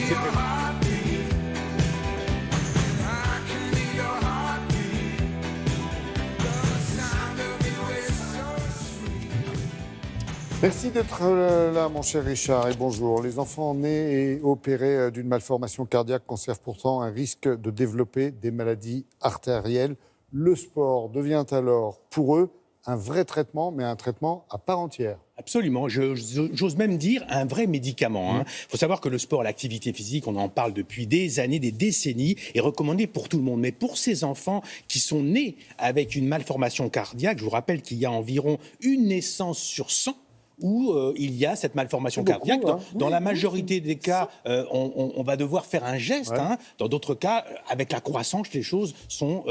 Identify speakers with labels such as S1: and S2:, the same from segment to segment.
S1: C'est prévu.
S2: Merci d'être là, mon cher Richard, et bonjour. Les enfants nés et opérés d'une malformation cardiaque conservent pourtant un risque de développer des maladies artérielles. Le sport devient alors, pour eux, un vrai traitement, mais un traitement à part entière.
S1: Absolument, j'ose même dire un vrai médicament. Il faut savoir que le sport, l'activité physique, on en parle depuis des années, des décennies, est recommandé pour tout le monde. Mais pour ces enfants qui sont nés avec une malformation cardiaque, je vous rappelle qu'il y a environ une naissance sur 100 où il y a cette malformation cardiaque. Dans la majorité des cas, on va devoir faire un geste. Ouais. Dans d'autres cas, avec la croissance, les choses sont...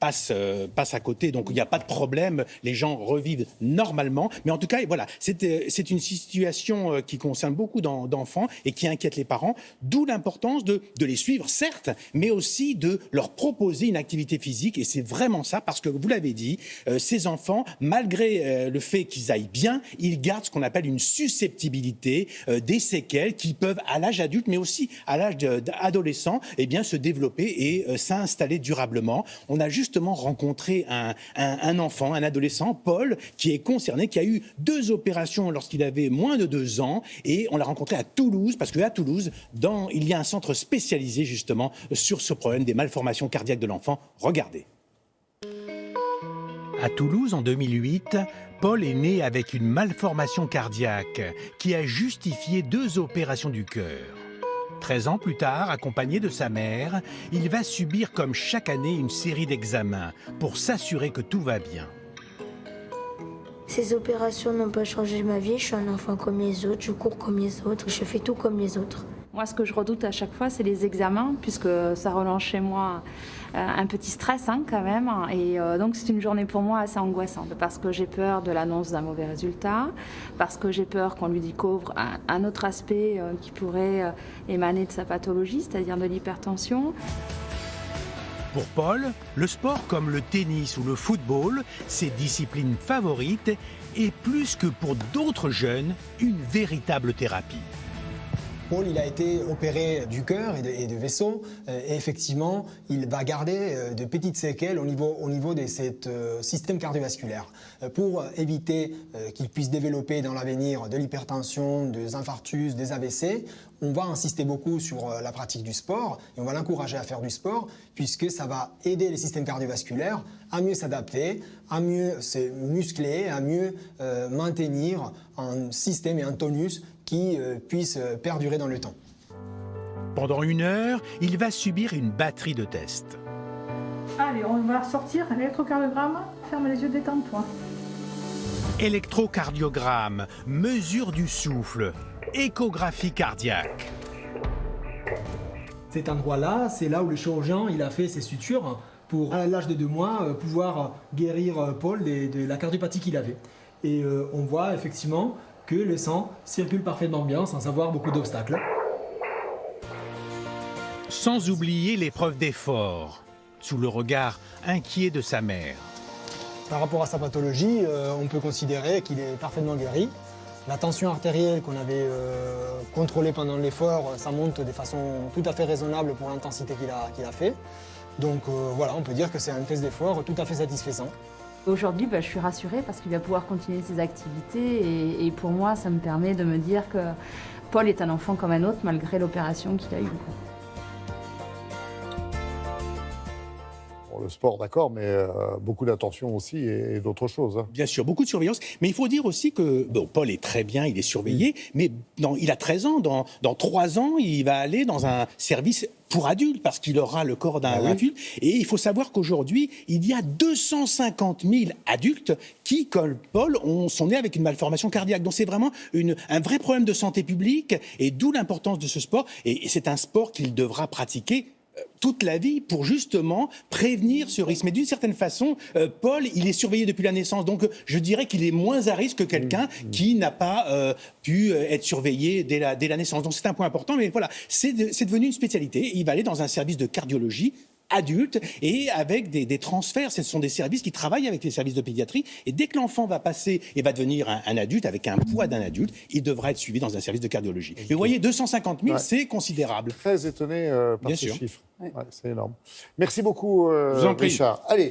S1: passe à côté, donc il n'y a pas de problème, les gens revivent normalement, mais en tout cas, voilà, c'est une situation qui concerne beaucoup d'enfants et qui inquiète les parents, d'où l'importance de les suivre, certes, mais aussi de leur proposer une activité physique, et c'est vraiment ça, parce que vous l'avez dit, ces enfants, malgré le fait qu'ils aillent bien, ils gardent ce qu'on appelle une susceptibilité, des séquelles qui peuvent, à l'âge adulte, mais aussi à l'âge adolescent, eh bien, se développer et s'installer durablement. On a justement rencontré un enfant, un adolescent, Paul, qui est concerné, qui a eu 2 opérations lorsqu'il avait moins de 2 ans, et on l'a rencontré à Toulouse, parce qu'à Toulouse, il y a un centre spécialisé justement sur ce problème des malformations cardiaques de l'enfant. Regardez.
S3: À Toulouse, en 2008, Paul est né avec une malformation cardiaque qui a justifié 2 opérations du cœur. 13 ans plus tard, accompagné de sa mère, il va subir comme chaque année une série d'examens pour s'assurer que tout va bien.
S4: Ces opérations n'ont pas changé ma vie, je suis un enfant comme les autres, je cours comme les autres, je fais tout comme les autres.
S5: Moi, ce que je redoute à chaque fois, c'est les examens, puisque ça relance chez moi un petit stress quand même. Et donc, c'est une journée pour moi assez angoissante, parce que j'ai peur de l'annonce d'un mauvais résultat, parce que j'ai peur qu'on lui découvre un autre aspect qui pourrait émaner de sa pathologie, c'est-à-dire de l'hypertension.
S3: Pour Paul, le sport comme le tennis ou le football, ses disciplines favorites, est plus que pour d'autres jeunes, une véritable thérapie.
S6: Paul, il a été opéré du cœur et de vaisseau, et effectivement, il va garder de petites séquelles au niveau de ce système cardiovasculaire. Pour éviter qu'il puisse développer dans l'avenir de l'hypertension, des infarctus, des AVC, on va insister beaucoup sur la pratique du sport, et on va l'encourager à faire du sport, puisque ça va aider les systèmes cardiovasculaires à mieux s'adapter, à mieux se muscler, à mieux maintenir un système et un tonus qui puisse perdurer dans le temps.
S3: Pendant 1 heure, il va subir une batterie de tests.
S7: Allez, on va sortir l'électrocardiogramme. Ferme les yeux, détends-toi.
S3: Électrocardiogramme, mesure du souffle, échographie cardiaque.
S6: Cet endroit-là, c'est là où le chirurgien il a fait ses sutures pour, à l'âge de 2 mois, pouvoir guérir Paul de la cardiopathie qu'il avait. Et on voit effectivement que le sang circule parfaitement bien sans avoir beaucoup d'obstacles.
S3: Sans oublier l'épreuve d'effort, sous le regard inquiet de sa mère.
S6: Par rapport à sa pathologie, on peut considérer qu'il est parfaitement guéri. La tension artérielle qu'on avait contrôlée pendant l'effort, ça monte de façon tout à fait raisonnable pour l'intensité qu'il a fait. Donc voilà, on peut dire que c'est un test d'effort tout à fait satisfaisant.
S5: Aujourd'hui, je suis rassurée parce qu'il va pouvoir continuer ses activités et pour moi, ça me permet de me dire que Paul est un enfant comme un autre malgré l'opération qu'il a eue.
S2: Bon, le sport, d'accord, mais beaucoup d'attention aussi et d'autres choses.
S1: Bien sûr, beaucoup de surveillance. Mais il faut dire aussi que Paul est très bien, il est surveillé, mais il a 13 ans. Dans 3 ans, il va aller dans un service pour adultes, parce qu'il aura le corps d'un adulte. Et il faut savoir qu'aujourd'hui, il y a 250 000 adultes qui, comme Paul, sont nés avec une malformation cardiaque. Donc c'est vraiment un vrai problème de santé publique, et d'où l'importance de ce sport. Et c'est un sport qu'il devra pratiquer toute la vie pour justement prévenir ce risque. Mais d'une certaine façon, Paul, il est surveillé depuis la naissance. Donc je dirais qu'il est moins à risque que quelqu'un qui n'a pas pu être surveillé dès la naissance. Donc c'est un point important. Mais voilà, c'est devenu une spécialité. Il va aller dans un service de cardiologie adulte et avec des transferts. Ce sont des services qui travaillent avec les services de pédiatrie. Et dès que l'enfant va passer et va devenir un adulte avec un poids d'un adulte, il devra être suivi dans un service de cardiologie. Mais vous voyez, 250 000, c'est considérable.
S2: Très étonné par
S1: Bien
S2: ce
S1: sûr.
S2: chiffre. Ouais, c'est énorme. Merci beaucoup,
S1: Je vous en prie.
S2: Richard. Allez.